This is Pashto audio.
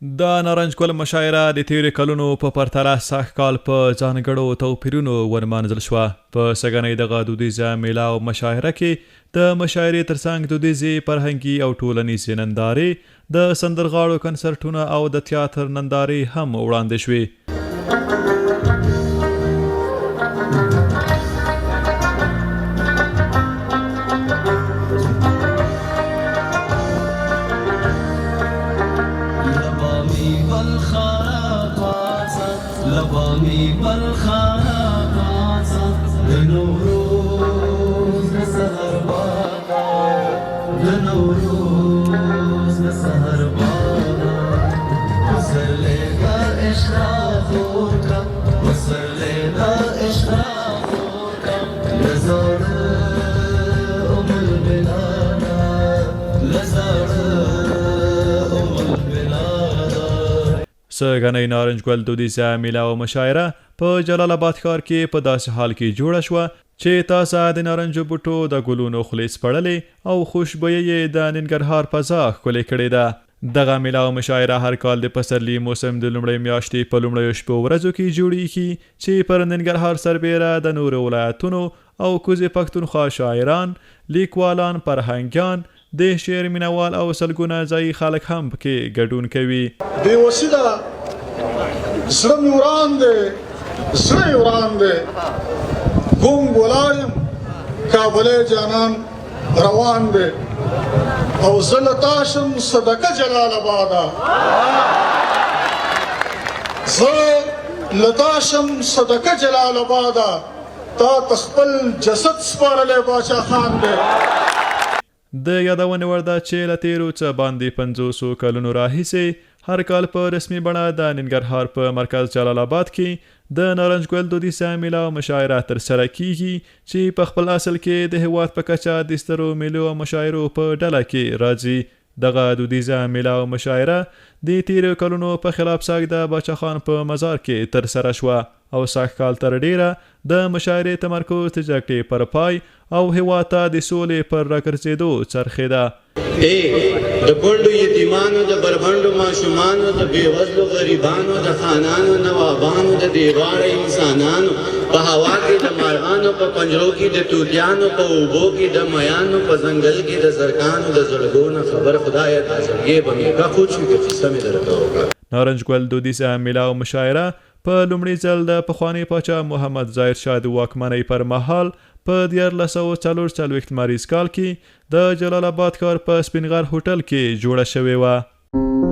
د نارنج ګل مشاعره د تیرو کلونو په پرتله سږ کال په ځانګړو توپیرونو ورمانځل شوه. په سږنۍ دغه دودیزه میله او مشاعره کې د مشاعرې ترڅنګ دودیزې فرهنګي او ټولنیزې نندارې، د سندرغاړو کنسرټونه او د تیاتر نندارې هم وړاندې شوې. لبامي بالخاطر لنوروز نسهر بادا لنوروز نسهر بادا وصل لنا إشراقوكا وصل لنا إشراقوكا لزار أم البلاد لزار سږنۍ نارنج ګل دودیزه میله او مشاعره په جلال آباد ښار کې په داسې حال کې جوړه شوه چې تازه د نارنجو بوټو د ګلونو خولې سپړلې او خوشبویي یې د ننګرهار فضا ښکلې کړې ده. دغه میله او مشاعره هر کال د پسرلي موسم د لومړۍ میاشتې په لومړیو شپو ورځو کې جوړیږي چې پر ننګرهار سربیره د نورو ولایتونو او کوزې پښتونخوا شاعران، لیکوالان، فرهنګیان، د شعر مینوال او سلګونه ځایي خلک هم پکې ګډون کوي. بېوسي ده، زړه مې وران دی، زړه یې وران دی، ګونګ ولاړ یم، کابلی جانان روان دی او زه له تا شم صدقه جلال آباده، زه له تا شم صدقه جلال آباده، تا ته خپل جسد سپارلی باچا خان دی. د یادونې وړ ده چې له تیرو څه باندې 500 کلونو راهیسې هر کال په رسمي بڼه د ننګرهار په مرکز جلال آباد کې د نارنج ګل دودیزه میله او مشاعره ترسره کیږي چې په خپل اصل کې د هیواد په کچه د سترو میلو او مشاعرو په ډله کې راځي. دغه دودیزه میله او مشاعره د تیرو کلونو په خلاف ساګ د باچا خان په مزار کې ترسره شوه او سږ کال تر ډیره د مشاعرې تمرکز د جګړې پر پای او هیواد ته د سولې پر راګرځېدو څرخېده. د کونډو یتیمانو، د بربنډو ماشومانو، د بېوزلو غریبانو، د خانانو نوابانو، د دېواړه انسانانو، په هوا کې د مارغانو، په پنجرو کې د توتیانو، په اوبو کې د میانو، په ځنګل کې د زرکانو، د زړګو نه خبر خدایه د زړګې به مې ښه خوږ شي که قصه مې درته وکړه. نارنج ګل دودیزه میله او مشاعره په لومړي ځل د پخواني پاچا محمد ظاهر شاه د واکمنۍ پر مهال په 1444 مریض کال کې د جلال آباد ښار په سپین غر هوټل کې جوړه شوې وه.